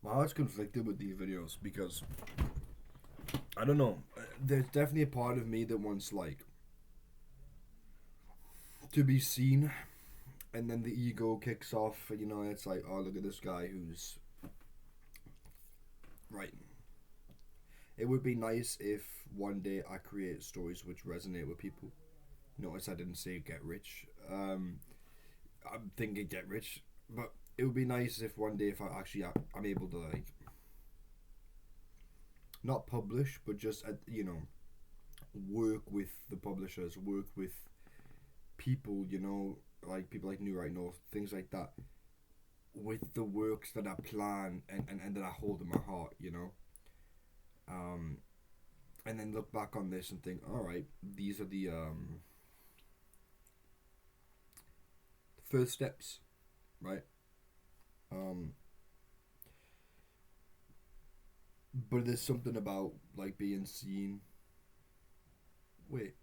My heart's conflicted with these videos because I don't know. There's definitely a part of me that wants like to be seen, and then the ego kicks off. You know, it's like, oh, look at this guy who's right. It would be nice if one day I create stories which resonate with people. Notice I didn't say get rich. I'm thinking get rich, but it would be nice if one day if I actually I'm able to like not publish, but just work with the publishers, work with people, like people like New Right North, things like that, with the works that I plan and that I hold in my heart, um, and then look back on this and think, all right, these are the first steps, right? Um, but there's something about like being seen. Wait,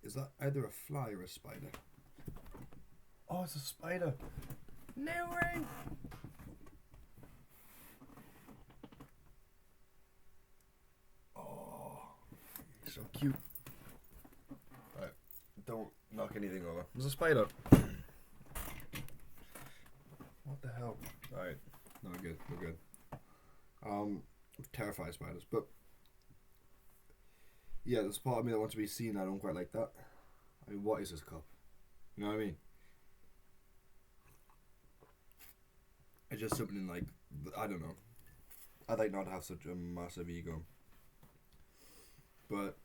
is that either a fly or a spider? Oh, it's a spider. No way. Oh, so cute. Right, don't knock anything over. There's a spider. What the hell? Alright, no, we're good. We're good. I'm terrified of spiders, but yeah, there's part of me that wants to be seen. I don't quite like that. I mean, what is this cup? You know what I mean? It's just something like, I don't know. I'd like not to have such a massive ego. But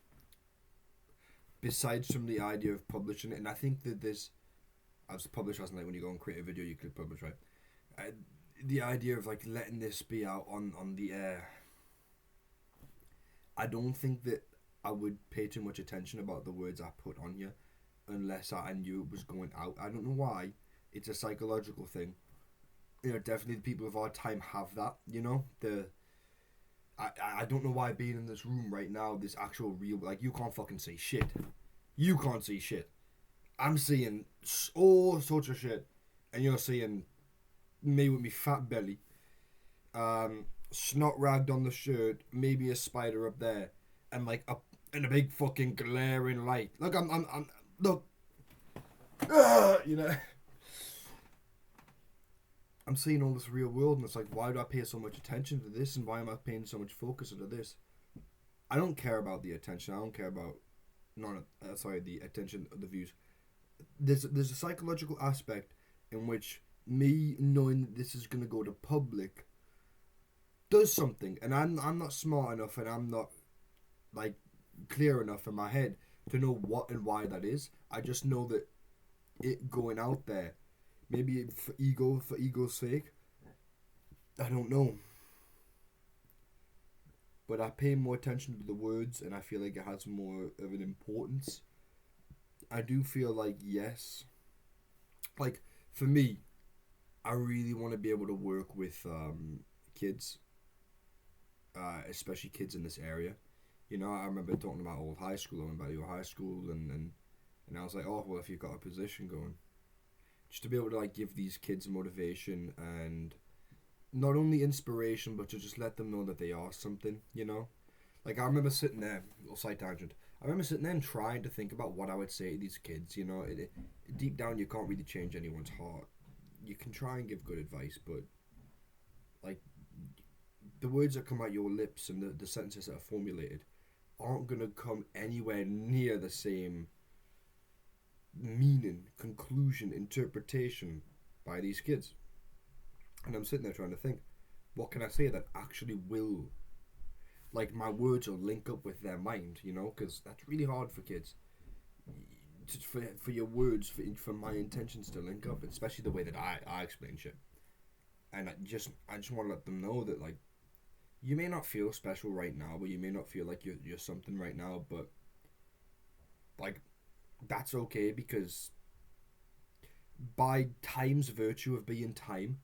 besides from the idea of publishing it, and I think that this, as published as like when you go and create a video, you click publish, right? The idea of like letting this be out on the air, I don't think that I would pay too much attention about the words I put on here unless I knew it was going out. I don't know why. It's a psychological thing. Definitely the people of our time have that. I don't know why being in this room right now, this actual real, like, you can't fucking see shit. You can't see shit. I'm seeing all sorts of shit, and you're seeing me with me fat belly, snot ragged on the shirt, maybe a spider up there, and like a big fucking glaring light. Look, I'm look, you know. I'm seeing all this real world, and it's like, why do I pay so much attention to this, and why am I paying so much focus into this? I don't care about the attention. I don't care about the attention of the views. There's a psychological aspect in which me knowing that this is gonna go to public does something, and I'm not smart enough, and I'm not like clear enough in my head to know what and why that is. I just know that it going out there, maybe for ego's sake, I don't know. But I pay more attention to the words, and I feel like it has more of an importance. I do feel like, yes, like for me, I really want to be able to work with kids, especially kids in this area. I remember talking about old high school, and about your high school, and I was like, oh well, if you've got a position going, just to be able to like give these kids motivation and not only inspiration, but to just let them know that they are something. Like I remember sitting there, little side tangent. I remember sitting there and trying to think about what I would say to these kids. Deep down, you can't really change anyone's heart. You can try and give good advice, but like the words that come out your lips and the sentences that are formulated aren't gonna come anywhere near the same meaning, conclusion, interpretation by these kids. And I'm sitting there trying to think, what can I say that actually will, like, my words will link up with their mind, because that's really hard for kids. For your words, for my intentions to link up, especially the way that I explain shit. And I just want to let them know that, like, you may not feel special right now, but you may not feel like you're something right now, but, like, that's okay, because by time's virtue of being time,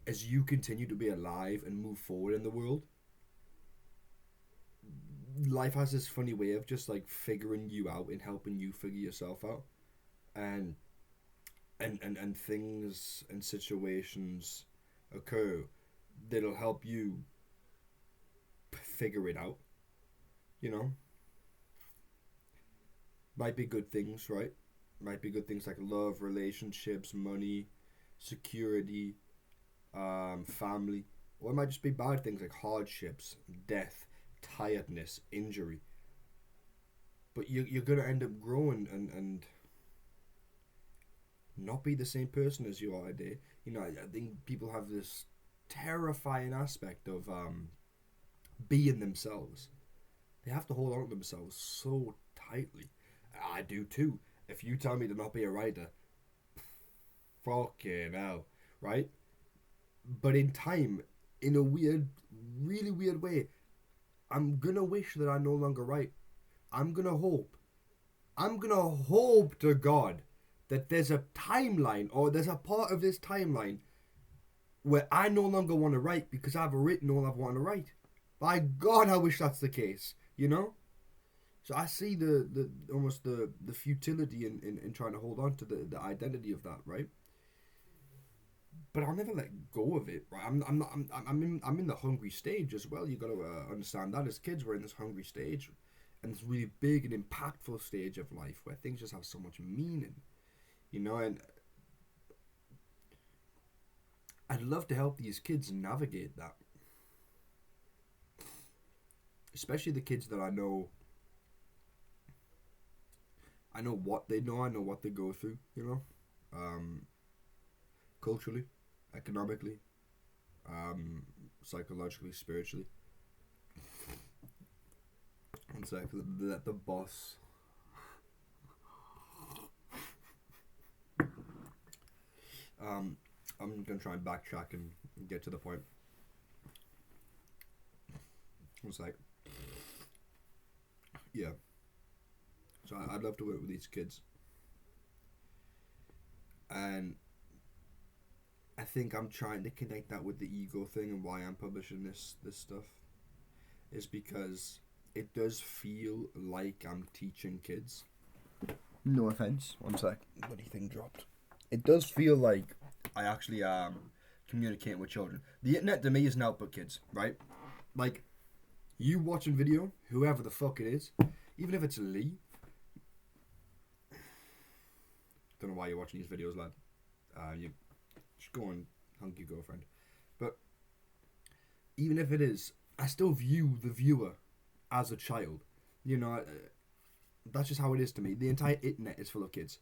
as you continue to be alive and move forward in the world, life has this funny way of just like figuring you out and helping you figure yourself out, and and things and situations occur that'll help you figure it out. You know, might be good things, right? Might be good things like love, relationships, money, security, family, or it might just be bad things like hardships, death, tiredness, injury. But you're gonna end up growing and not be the same person as you are today. You know, I think people have this terrifying aspect of being themselves. They have to hold on to themselves so tightly. I do too. If you tell me to not be a writer, fucking hell, right? But in time, in a weird, really weird way, I'm gonna wish that I no longer write. I'm gonna hope. I'm gonna hope to God that there's a timeline or there's a part of this timeline where I no longer want to write because I've written all I've wanted to write. By God, I wish that's the case. You know. So I see the almost the futility in trying to hold on to the identity of that, right? But I'll never let go of it. Right? I'm in the hungry stage as well. You got to understand that as kids we're in this hungry stage, and this really big and impactful stage of life where things just have so much meaning, you know. And I'd love to help these kids navigate that, especially the kids that I know. I know what they know. I know what they go through. You know, culturally, economically, psychologically, spiritually. One sec, let the boss. I'm gonna try and backtrack and get to the point. One sec. Yeah. So I'd love to work with these kids, and I think I'm trying to connect that with the ego thing and why I'm publishing this stuff is because it does feel like I'm teaching kids. No offense. One sec. Bloody thing dropped. It does feel like I actually am communicating with children. The internet to me is an output, kids, right? Like, you watching video, whoever the fuck it is, even if it's Lee. Don't know why you're watching these videos, lad. You just go and hug your girlfriend. But even if it is, I still view the viewer as a child. You know, that's just how it is to me. The entire internet is full of kids.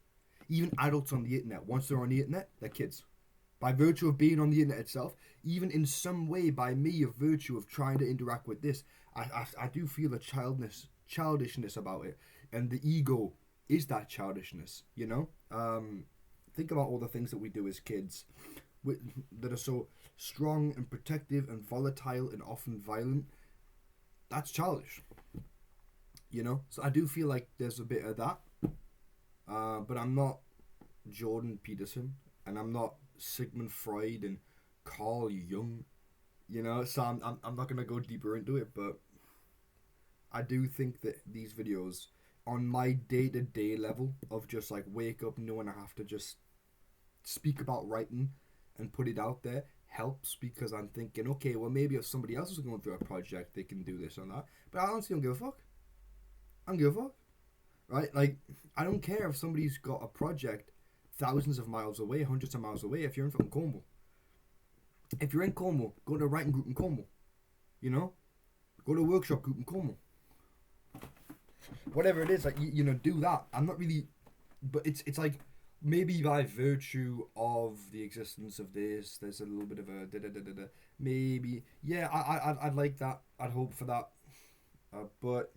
Even adults on the internet, once they're on the internet, they're kids. By virtue of being on the internet itself, even in some way by me of virtue of trying to interact with this, I do feel a childishness about it. And the ego is that childishness, you know? Think about all the things that we do as kids that are so strong and protective and volatile and often violent. That's childish, you know? So I do feel like there's a bit of that. But I'm not Jordan Peterson, and I'm not Sigmund Freud and Carl Jung, you know. So I'm not gonna go deeper into it, but I do think that these videos, on my day-to-day level of just like wake up knowing I have to just speak about writing and put it out there, helps because I'm thinking, okay, well maybe if somebody else is going through a project, they can do this or that. But I honestly don't give a fuck. I don't give a fuck. Right? Like, I don't care if somebody's got a project thousands of miles away, hundreds of miles away, if you're in fucking Cornwall. If you're in Cornwall, go to a writing group in Cornwall. You know? Go to a workshop group in Cornwall. Whatever it is, like, you know, do that. I'm not really... But it's like, maybe by virtue of the existence of this, there's a little bit of a da-da-da-da-da. Maybe. Yeah, I'd like that. I'd hope for that. But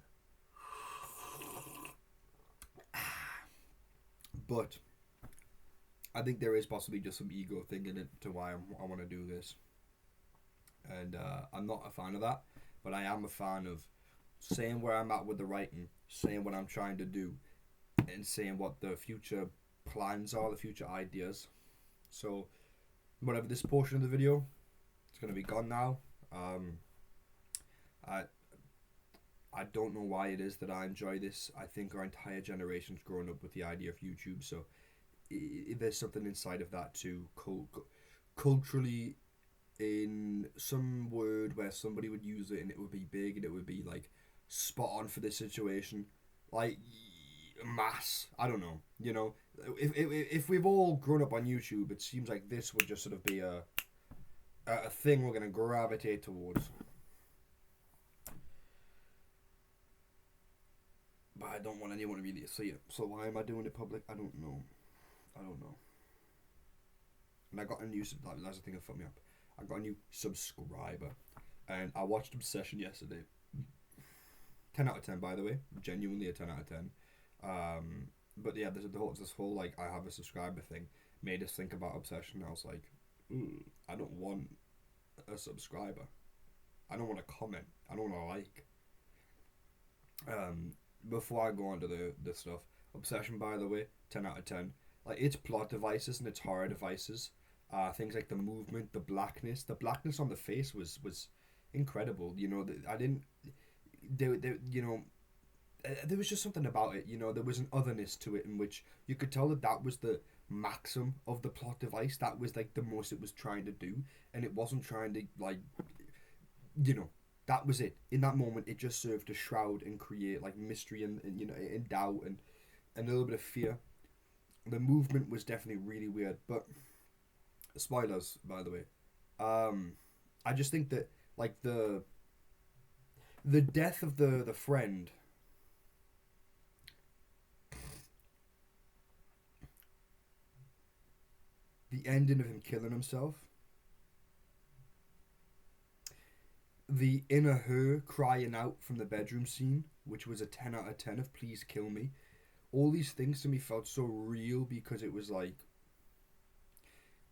I think there is possibly just some ego thing in it to why I want to do this. And I'm not a fan of that, but I am a fan of saying where I'm at with the writing, saying what I'm trying to do, and saying what the future plans are, the future ideas. So, whatever this portion of the video, it's going to be gone now. I I don't know why it is that I enjoy this. I think our entire generation's grown up with the idea of YouTube, so there's something inside of that too. Culturally, in some word where somebody would use it and it would be big and it would be like spot on for this situation, like mass. I don't know. You know, if we've all grown up on YouTube, it seems like this would just sort of be a thing we're gonna gravitate towards. But I don't want anyone to really see it. So why am I doing it public? I don't know. I don't know. And I got a new that's the thing that fucked me up. I got a new subscriber, and I watched Obsession yesterday. 10 out of 10, by the way. Genuinely a 10 out of 10. But yeah, this whole like I have a subscriber thing made us think about Obsession. I was like, I don't want a subscriber. I don't want to comment. I don't want to like. Before I go on to the stuff, Obsession, by the way, 10 out of 10. Like its plot devices and its horror devices, things like the movement, the blackness on the face was incredible. You know, I didn't. You know, there was just something about it. You know, there was an otherness to it in which you could tell that was the maxim of the plot device. That was like the most it was trying to do, and it wasn't trying to like, you know, that was it. In that moment, it just served to shroud and create like mystery and you know, and doubt and a little bit of fear. The movement was definitely really weird, but spoilers, by the way. I just think that like the death of the friend, the ending of him killing himself, the inner her crying out from the bedroom scene, which was a 10 out of 10 of please kill me. All these things to me felt so real because it was like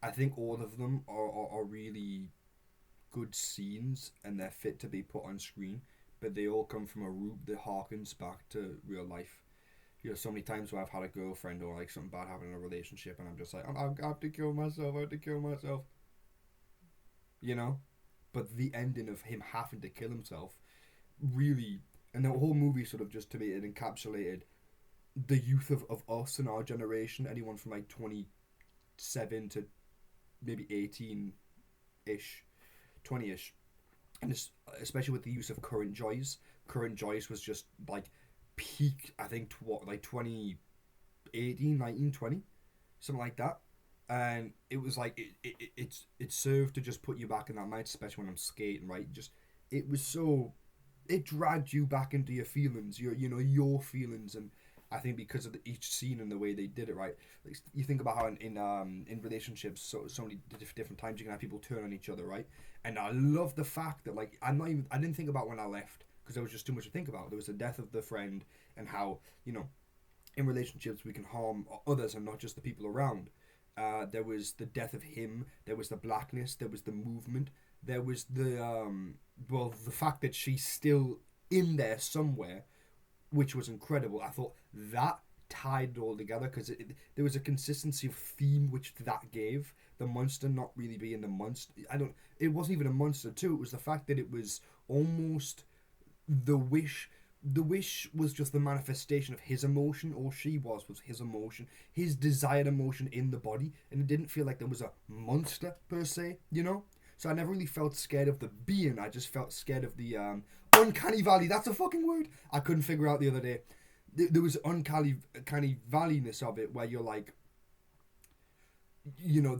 I think all of them are really good scenes and they're fit to be put on screen, but they all come from a root that harkens back to real life. You know, so many times where I've had a girlfriend or like something bad happen in a relationship, and I'm just like, I have to kill myself. I have to kill myself. You know, but the ending of him having to kill himself really, and the whole movie sort of just to me it encapsulated the youth of us and our generation. Anyone from like 27 to maybe 18 ish, 20 ish, and especially with the use of Current Joys. Current Joys was just like peak, I think, like 2018, 19, 20, something like that. And it was like it served to just put you back in that mind, especially when I'm skating, right? Just it was so it dragged you back into your feelings, your feelings, and I think because of each scene and the way they did it, right? Like you think about how in relationships, so many different times you can have people turn on each other, right? And I love the fact that like I didn't think about when I left because there was just too much to think about. There was the death of the friend and how in relationships we can harm others and not just the people around. There was the death of him. There was the blackness. There was the movement. There was the fact that she's still in there somewhere, which was incredible. I thought that tied it all together because there was a consistency of theme which that gave. The monster not really being the monster. It wasn't even a monster too. It was the fact that it was almost the wish. The wish was just the manifestation of his emotion, or she was his emotion, his desired emotion in the body, and it didn't feel like there was a monster per se. So I never really felt scared of the being. I just felt scared of the uncanny valley. That's a fucking word I couldn't figure out the other day. There was uncanny valleyness of it where you're like,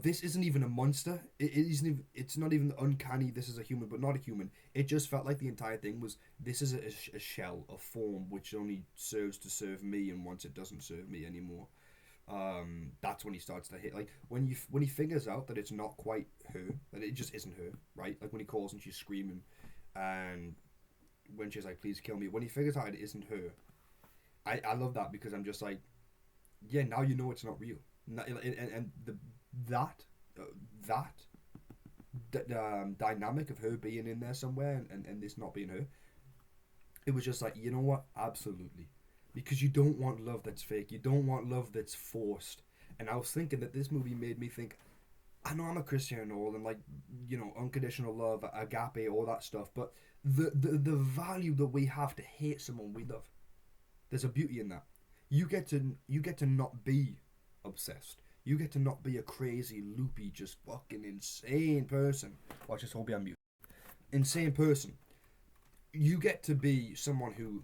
this isn't even a monster. It isn't even, it's not even uncanny. This is a human, but not a human. It just felt like the entire thing was this is a shell, a form which only serves to serve me, and once it doesn't serve me anymore, that's when he starts to hit. Like when he figures out that it's not quite her, that it just isn't her, right? Like when he calls and she's screaming, and when she's like, "Please kill me." When he figures out it isn't her, I love that because I'm just like, yeah, now you know it's not real. And that dynamic of her being in there somewhere and this not being her, it was just like, you know what, absolutely, because you don't want love that's fake, you don't want love that's forced. And I was thinking that this movie made me think, I know I'm a Christian and all, and like, unconditional love, agape, all that stuff, but the value that we have to hate someone we love, there's a beauty in that. You get to not be obsessed. You get to not be a crazy, loopy, just fucking insane person. Watch this, hold me on mute. Insane person. You get to be someone who,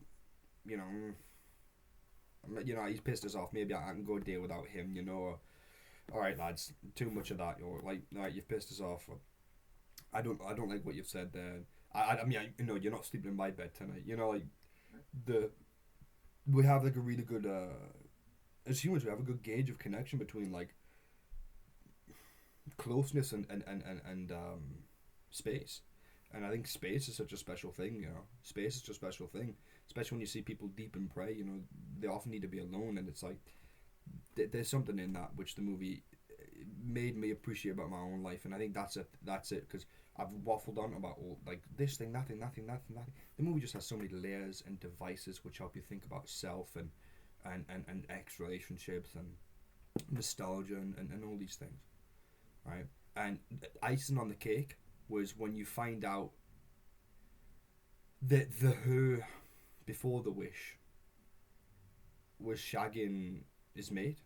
you know, he's pissed us off. Maybe I can go deal without him. All right, lads, too much of that. You're like, all right, you've pissed us off. I don't like what you've said there. I mean, you're not sleeping in my bed tonight. Like the we have like a really good as humans, we have a good gauge of connection between like closeness and space. And I think space is such a special thing. Space is such a special thing, especially when you see people deep in prey. They often need to be alone, and it's like there's something in that which the movie made me appreciate about my own life. And I think that's it. That's it, because I've waffled on about all like this thing, that thing, that thing, that thing, that thing. The movie just has so many layers and devices which help you think about self and ex relationships and nostalgia and all these things, right? And icing on the cake was when you find out that the her before the wish was shagging his mate,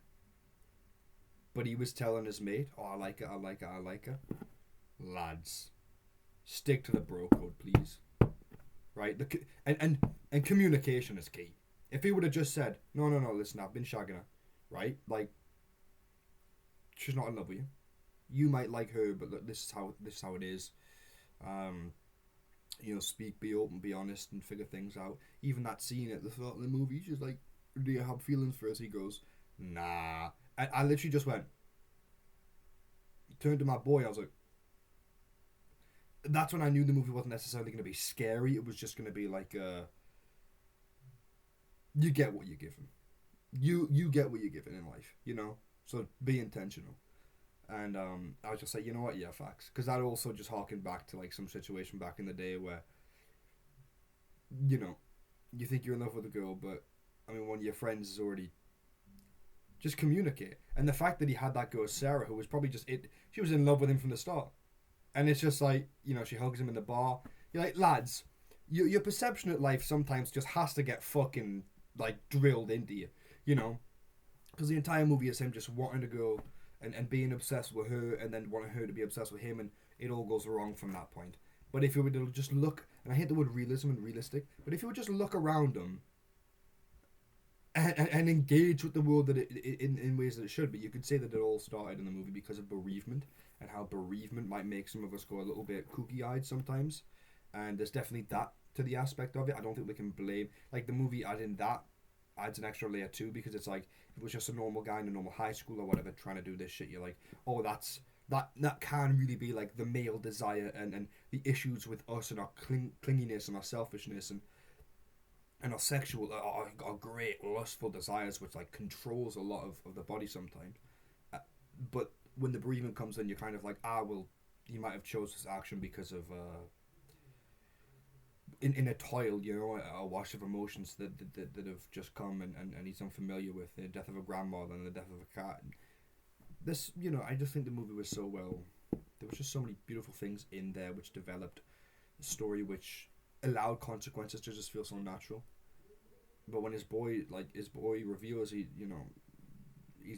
but he was telling his mate, "Oh, I like it, I like it, I like it." Lads, stick to the bro code, please. Right? And communication is key. If he would have just said, "No, no, no, listen, I've been shagging her," right? Like, she's not in love with you. You might like her, but look, this is how it is. Um, speak, be open, be honest, and figure things out. Even that scene at the start of the movie, she's like, "Do you have feelings for us?" He goes, "Nah." I literally just went, turned to my boy. I was like, that's when I knew the movie wasn't necessarily going to be scary. It was just going to be like, you get what you're given. You get what you're given in life. So be intentional. And I was just like, you know what, yeah, facts. Because that also just harkened back to like some situation back in the day where, you think you're in love with a girl, but I mean, one of your friends is already. Just communicate. And the fact that he had that girl, Sarah, who was probably just it, she was in love with him from the start. And it's just like, she hugs him in the bar. You're like, lads, your perception of life sometimes just has to get fucking like drilled into you, you know? Because the entire movie is him just wanting to go and being obsessed with her and then wanting her to be obsessed with him, and it all goes wrong from that point. But if you were to just look, and I hate the word realism and realistic, but if you would just look around them and engage with the world that in ways that it should, but you could say that it all started in the movie because of bereavement and how bereavement might make some of us go a little bit kooky-eyed sometimes, and there's definitely that to the aspect of it. I don't think we can blame like the movie adding that adds an extra layer too, because it's like if it was just a normal guy in a normal high school or whatever trying to do this shit, you're like, oh, that can really be like the male desire and the issues with us and our clinginess and our selfishness and our sexual our great lustful desires, which like controls a lot of the body sometimes. But when the bereavement comes in, you're kind of like, well, he might have chose this action because of in a toil, a wash of emotions that have just come and he's unfamiliar with the death of a grandmother and the death of a cat. And this, I just think the movie was so well. There was just so many beautiful things in there which developed a story which allowed consequences to just feel so natural. But when his boy reveals he's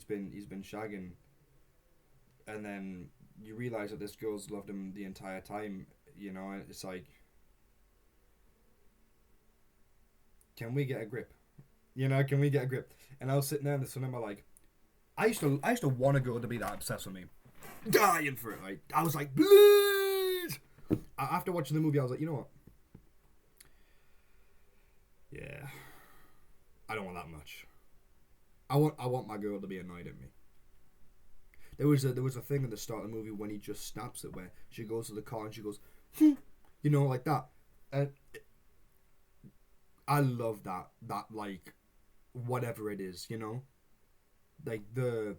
been shagging, and then you realize that this girl's loved him the entire time, it's like, can we get a grip? Can we get a grip? And I was sitting there in the cinema like, I used to want a girl to be that obsessed with me, dying for it. Like I was like, please. After watching the movie, I was like, you know what? Yeah, I don't want that much. I want my girl to be annoyed at me. There was a thing at the start of the movie when he just snaps it, where she goes to the car and she goes, like that. And I love that like whatever it is, like the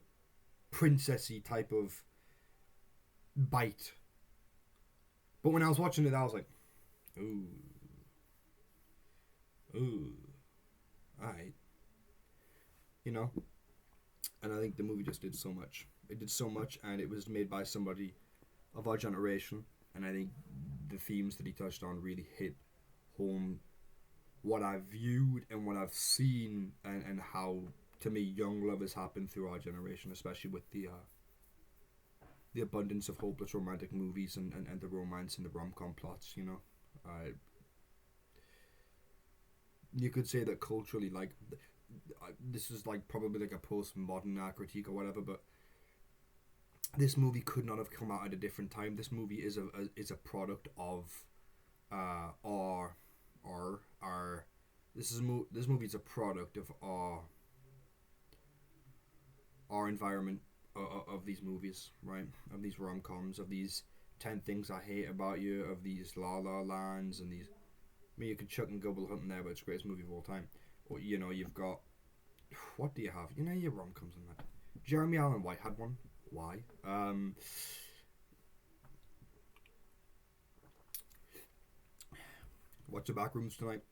princessy type of bite. But when I was watching it, I was like, ooh, alright, And I think the movie just did so much. It did so much, and it was made by somebody of our generation. And I think the themes that he touched on really hit home what I've viewed and what I've seen, and how to me, young love has happened through our generation, especially with the abundance of hopeless romantic movies and the romance and the rom-com plots, you know. You could say that culturally, like, this is like probably like a postmodern critique or whatever, but this movie could not have come out at a different time. This movie is a product of our this movie is a product of our environment, of these movies, right? Of these rom coms, of these 10 Things I Hate About You, of these La La Lands, and these. I mean, you could chuck and Gobble Hunt in there, but it's the greatest movie of all time. Or, you know, you've got. What do you have? You know, your rom coms in that. Jeremy Allen White had one. Why? Watch the Backrooms tonight.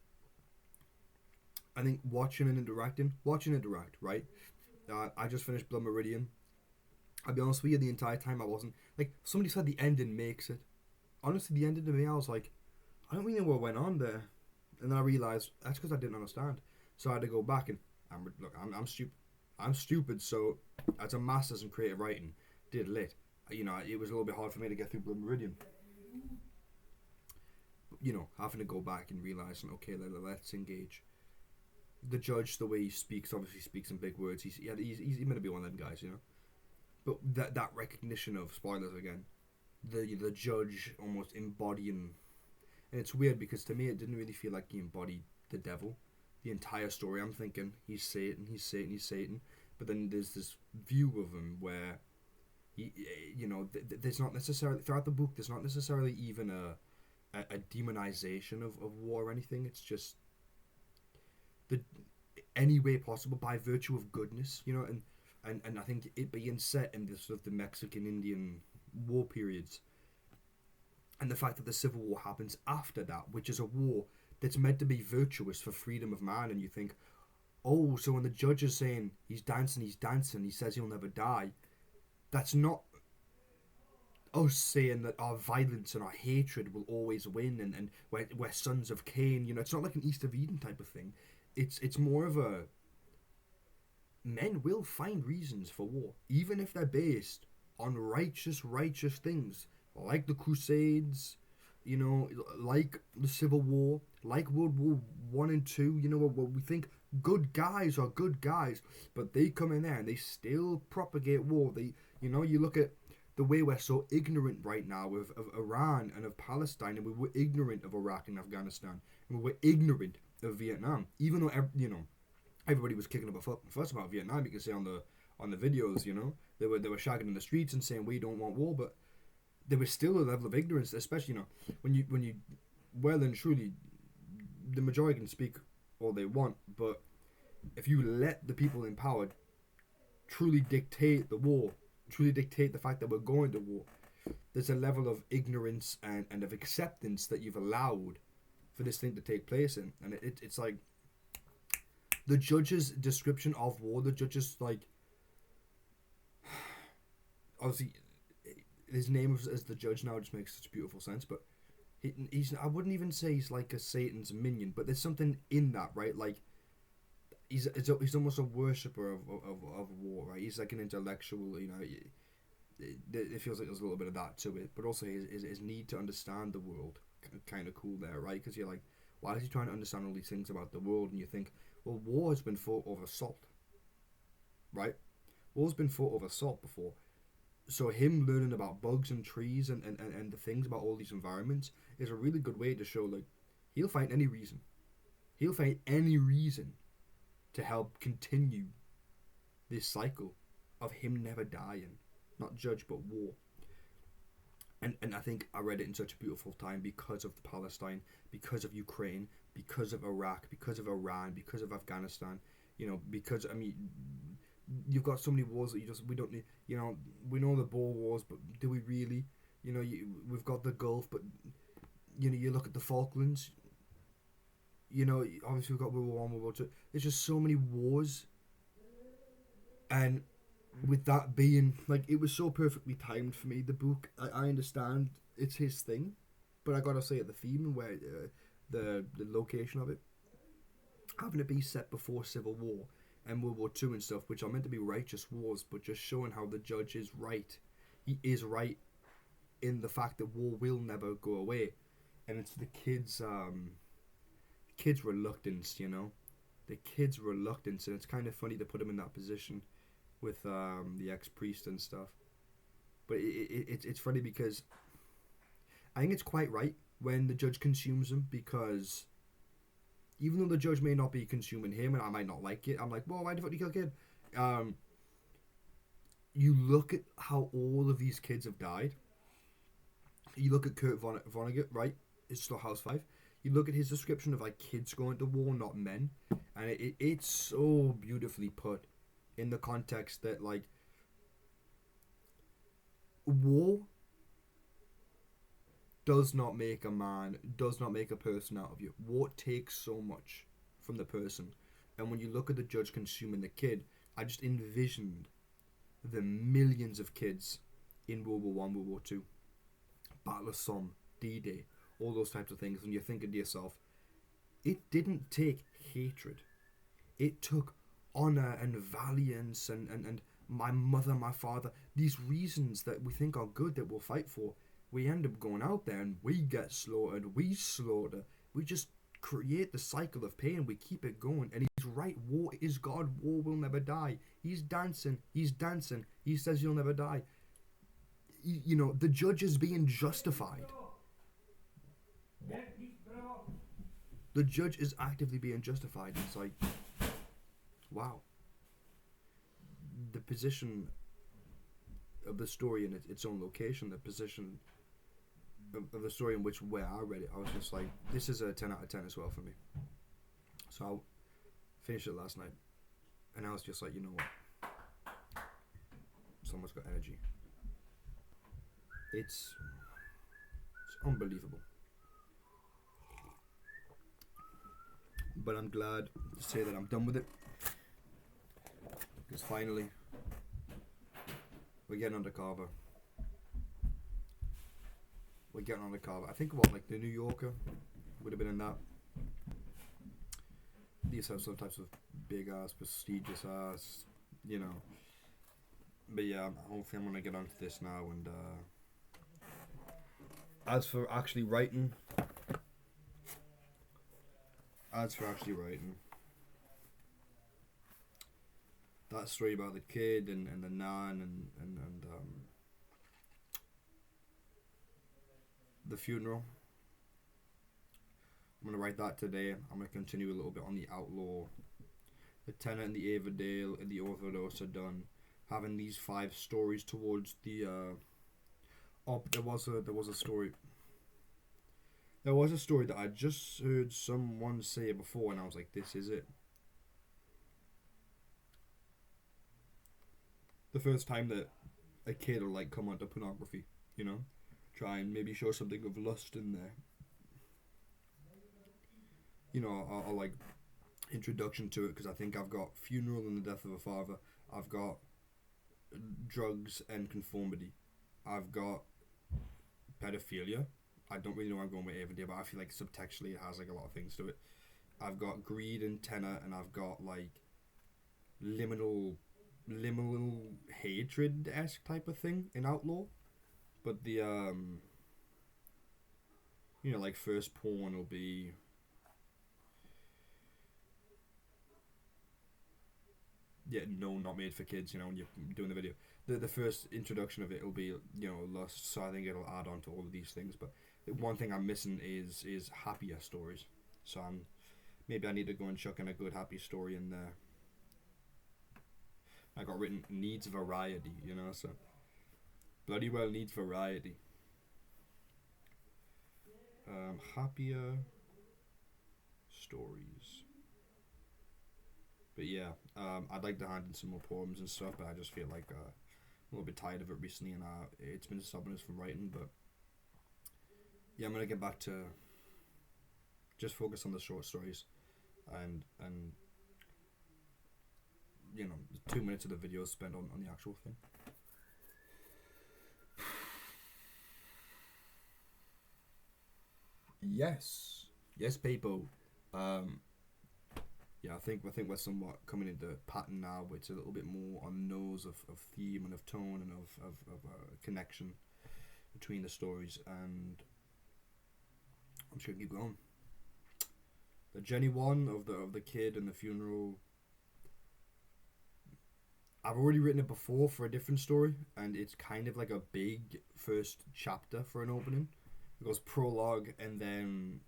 I think watching and interact, right? I just finished Blood Meridian. I'll be honest with you, the entire time I wasn't like, somebody said the ending makes it. Honestly, the ending to me, I was like, I don't really know what went on there, and then I realized that's because I didn't understand. So I had to go back and I'm stupid. I'm stupid. So as a master's in creative writing, did lit. You know, it was a little bit hard for me to get through Blood Meridian. You know, having to go back and realizing, okay, let's engage. The judge, the way he speaks, obviously speaks in big words. He's meant to be one of them guys, you know. But that recognition of, spoilers again, the judge almost embodying, and it's weird because to me it didn't really feel like he embodied the devil. The entire story, I'm thinking he's Satan, but then there's this view of him where he, you know, there's not necessarily throughout the book. There's not necessarily even a demonization of war or anything. It's just the any way possible by virtue of goodness, you know, and I think it being set in the sort of the Mexican-Indian war periods, and the fact that the Civil War happens after that, which is a war that's meant to be virtuous for freedom of man, and you think, oh, so when the judge is saying he's dancing, he says he'll never die, that's not us saying that our violence and our hatred will always win, and we're sons of Cain, you know, it's not like an East of Eden type of thing. It's more of a, men will find reasons for war, even if they're based on righteous things, like the Crusades, you know, like the Civil War, like World War One and Two. You know, where we think good guys are good guys, but they come in there and they still propagate war. They, you know, you look at the way we're so ignorant right now of Iran and of Palestine, and we were ignorant of Iraq and Afghanistan, and we were ignorant of Vietnam, even though everybody was kicking up a fuss about Vietnam. You can see on the videos, you know, they were shagging in the streets and saying we don't want war, but there was still a level of ignorance, especially, you know, when you well and truly, the majority can speak all they want, but if you let the people in power truly dictate the war, truly dictate the fact that we're going to war, there's a level of ignorance and of acceptance that you've allowed for this thing to take place in, and it's like the judge's description of war. The judge's like, obviously, his name as the judge now just makes such beautiful sense, but he's, I wouldn't even say he's like a Satan's minion, but there's something in that, right? Like, he's almost a worshipper of war, right? He's like an intellectual, you know. It feels like there's a little bit of that to it, but also his need to understand the world, kind of cool there, right? Because you're like, why is he trying to understand all these things about the world? And you think, well, war has been fought over salt, right? War's been fought over salt before. So him learning about bugs and trees and the things about all these environments is a really good way to show, like, he'll find any reason. He'll find any reason to help continue this cycle of him never dying. Not judge, but war. And I think I read it in such a beautiful time because of Palestine, because of Ukraine, because of Iraq, because of Iran, because of Afghanistan. You know, because, I mean, you've got so many wars that we don't need. You know, we know the Boer Wars, but do we really? You know, we've got the Gulf, but, you know, you look at the Falklands. You know, obviously we've got World War One, World War Two. There's just so many wars, and with that being, like, it was so perfectly timed for me. The book, I understand it's his thing, but I gotta say, the theme and where the location of it, having it be set before Civil War, and World War Two and stuff, which are meant to be righteous wars, but just showing how the judge is right. He is right in the fact that war will never go away, and it's the kids' reluctance, the kids' reluctance, and it's kind of funny to put him in that position with the ex-priest and stuff. But it's funny because I think it's quite right when the judge consumes him, because even though the judge may not be consuming him and I might not like it, I'm like, well, why the fuck did you kill a kid? You look at how all of these kids have died. You look at Kurt Vonnegut, right? It's Slaughterhouse 5. You look at his description of like kids going to war, not men, and it's so beautifully put in the context that like war does not make a man, does not make a person out of you. War takes so much from the person, and when you look at the judge consuming the kid, I just envisioned the millions of kids in World War One, World War Two, Battle of Somme, D-Day, all those types of things, and you're thinking to yourself, it didn't take hatred. It took honor and valiance and my mother, my father, these reasons that we think are good that we'll fight for. We end up going out there and we get slaughtered, we slaughter, we just create the cycle of pain, we keep it going. And he's right, war is God, war will never die. He's dancing, he says you'll never die. The judge is being justified. The judge is actively being justified. It's like, wow. The position of the story in its own location, the position of the story in where I read it, I was just like, this is a 10 out of 10 as well for me. So I finished it last night, and I was just like, you know what? Someone's got energy. It's unbelievable. But I'm glad to say that I'm done with it, because finally we're getting undercover. I think about like the New Yorker would have been in that. These have some types of big ass, prestigious ass, But yeah, hopefully I'm gonna get onto this now. And as for actually writing, that story about the kid and the nan and the funeral, I'm going to write that today. I'm going to continue a little bit on the Outlaw. The Tenant and the Averdale and the Overdose are done. Having these 5 stories towards the there was a story. There was a story that I just heard someone say before, and I was like, this is it. The first time that a kid will like come onto pornography, try and maybe show something of lust in there. I'll like introduction to it, because I think I've got Funeral and the Death of a Father. I've got Drugs and Conformity. I've got Pedophilia. I don't really know where I'm going with Averdale, but I feel like subtextually it has like a lot of things to it. I've got Greed and Tenor, and I've got like liminal hatred-esque type of thing in Outlaw. But the like first porn will be not made for kids, when you're doing the video. The first introduction of it will be, lust, so I think it'll add on to all of these things. But one thing I'm missing is happier stories. So maybe I need to go and chuck in a good happy story in there. I got written needs variety, so bloody well needs variety. Happier stories. But yeah, I'd like to hand in some more poems and stuff, but I just feel like I'm a little bit tired of it recently, and it's been stopping us from writing. But yeah, I'm gonna get back to just focus on the short stories, and 2 minutes of the video is spent on the actual thing. Yes, people. yeah, I think we're somewhat coming into pattern now, where it's a little bit more on the nose of theme and of tone and of connection between the stories, and I'm just gonna keep going. The Jenny one of the kid and the funeral. I've already written it before for a different story, and it's kind of like a big first chapter for an opening. It goes prologue, and then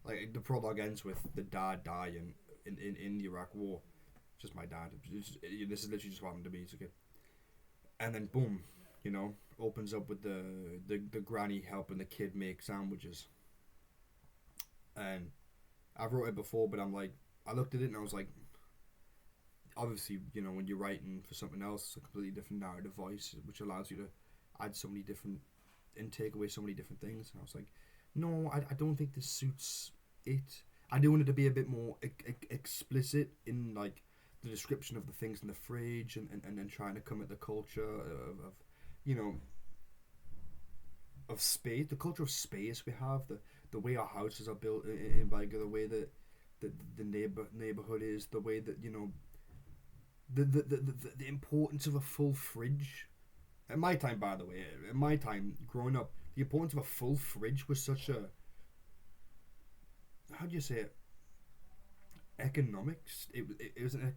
like the prologue ends with the dad dying in the Iraq War. Just my dad. This is literally just what happened to me. It's okay. And then boom, opens up with the granny helping the kid make sandwiches. And I've wrote it before, but I'm like, I looked at it and I was like, obviously, when you're writing for something else, it's a completely different narrative voice, which allows you to add so many different and take away so many different things. And I was like, no, I don't think this suits it. I do want it to be a bit more explicit in like the description of the things in the fridge, and trying to come at the culture of you know of space, the culture of space we have, the way our houses are built in Bangor, the way that the neighborhood is, the way that the importance of a full fridge. At my time, by the way, at my time growing up, the importance of a full fridge was such a, how do you say it, economics. It was an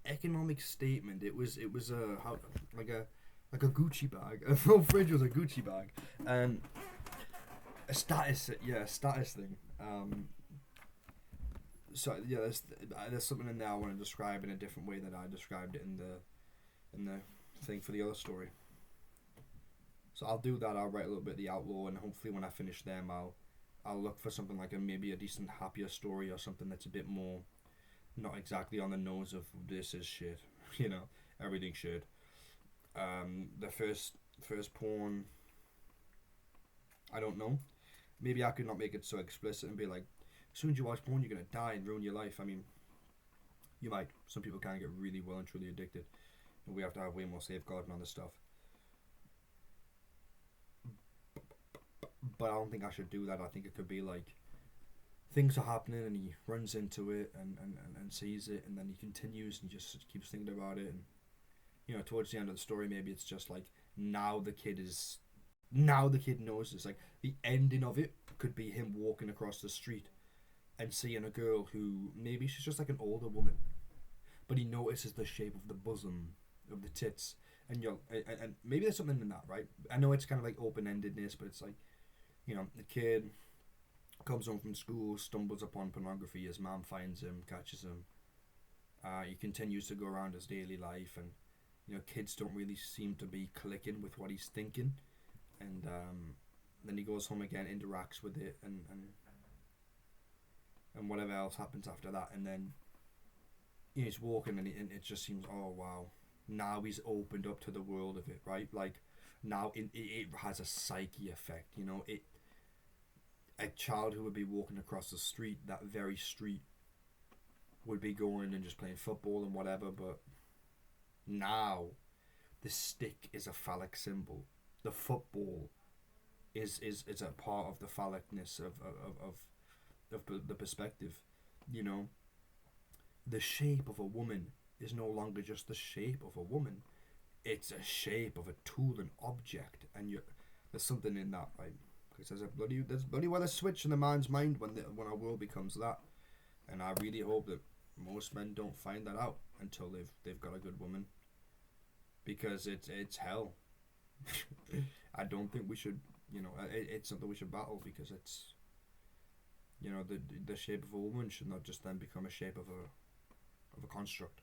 economic statement. It was a how like a Gucci bag. A full fridge was a Gucci bag, and a status thing. So yeah, there's something in there I want to describe in a different way that I described it in the thing for the other story. So I'll do that. I'll write a little bit of the outlaw, and hopefully when I finish them, I'll look for something like maybe a decent happier story, or something that's a bit more not exactly on the nose of this is shit, everything shit. The first porn, I don't know. Maybe I could not make it so explicit and be like, as soon as you watch porn, you're gonna die and ruin your life. I mean, you might. Some people can get really well and truly addicted, and we have to have way more safeguarding on this stuff. But I don't think I should do that. I think it could be like, things are happening and he runs into it and sees it, and then he continues and just keeps thinking about it, and towards the end of the story, maybe it's just like, now the kid knows. It's like the ending of it could be him walking across the street and seeing a girl who maybe she's just like an older woman, but he notices the shape of the bosom, of the tits, and and maybe there's something in that, right? I know it's kind of like open-endedness, but it's like, the kid comes home from school, stumbles upon pornography. His mom finds him, catches him. He continues to go around his daily life, and kids don't really seem to be clicking with what he's thinking, and then he goes home again, interacts with it, and whatever else happens after that, and then he's walking, and it just seems, oh wow, now he's opened up to the world of it, right? Like, now it has a psyche effect, a child who would be walking across the street, that very street, would be going and just playing football and whatever, but now the stick is a phallic symbol. The football is a part of the phallicness of the perspective. The shape of a woman is no longer just the shape of a woman. It's a shape of a tool, an object, and there's something in that, right? Because there's bloody well a switch in the man's mind when our world becomes that, and I really hope that most men don't find that out until they've got a good woman, because it's hell. I don't think we should, it's something we should battle, because it's, the shape of a woman should not just then become a shape of a construct.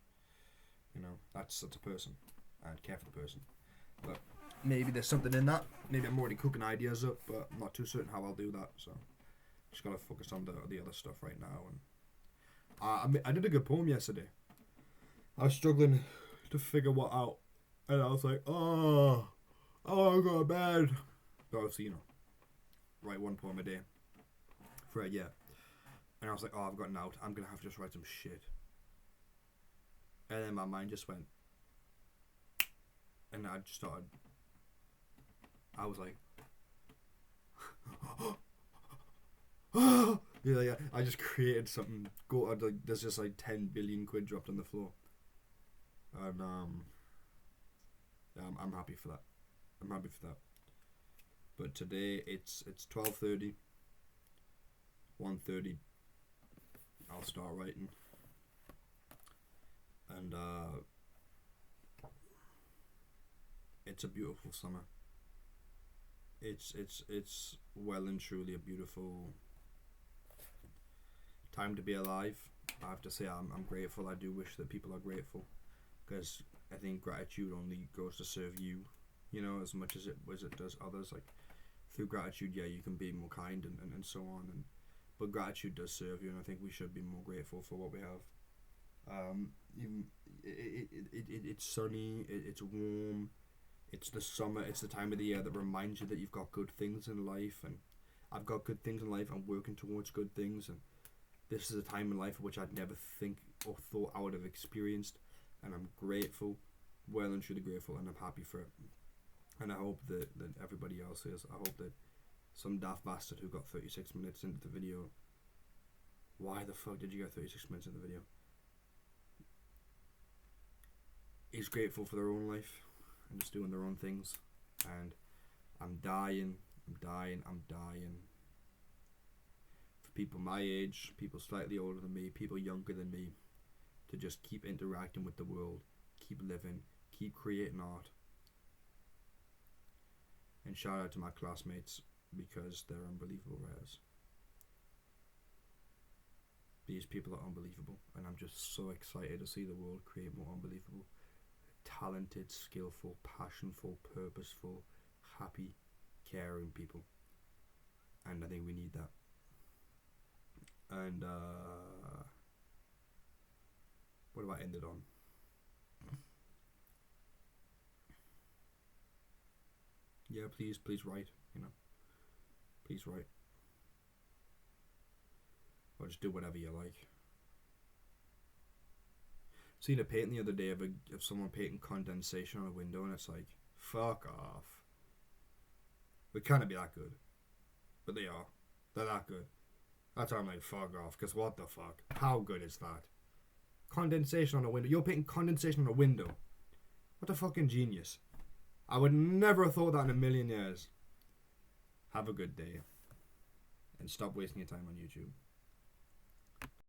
That's a person, and care for the person. But maybe there's something in that. Maybe I'm already cooking ideas up, but I'm not too certain how I'll do that. So just gotta focus on the other stuff right now. And I did a good poem yesterday. I was struggling to figure what out, and I was like, oh, I got to bed. But obviously, write one poem a day for a year. And I was like, oh, I've got an out. I'm gonna have to just write some shit. And then my mind just went, and I just started. I was like, Yeah. I just created something. There's just like 10 billion quid dropped on the floor, and yeah, I'm happy for that. I'm happy for that. But today it's 12:30, 1:30. I'll start writing, and it's a beautiful summer. It's well and truly a beautiful time to be alive. I have to say I'm grateful. I do wish that people are grateful, because I think gratitude only goes to serve you, as much as it does others. Like through gratitude, yeah, you can be more kind and so on, but gratitude does serve you, and I think we should be more grateful for what we have. Even it's sunny, it's warm, it's the summer, it's the time of the year that reminds you that you've got good things in life, and I've got good things in life. I'm working towards good things, and this is a time in life which I'd never think or thought I would have experienced, and I'm grateful, well and truly grateful, and I'm happy for it. And I hope that everybody else is. I hope that some daft bastard who got 36 minutes into the video, why the fuck did you get 36 minutes into the video, is grateful for their own life and just doing their own things. And I'm dying for people my age, people slightly older than me, people younger than me, to just keep interacting with the world, keep living, keep creating art. And shout out to my classmates, because they're unbelievable rares. These people are unbelievable, and I'm just so excited to see the world create more unbelievable, talented, skillful, passionful, purposeful, happy, caring people. And I think we need that. And what have I ended on? Yeah, please write, please write. Or just do whatever you like. Seen a painting the other day of someone painting condensation on a window, and it's like, fuck off. We can't be that good. But they are. They're that good. That's why I'm like, fuck off, because what the fuck? How good is that? Condensation on a window. You're painting condensation on a window. What a fucking genius. I would never have thought that in a million years. Have a good day. And stop wasting your time on YouTube.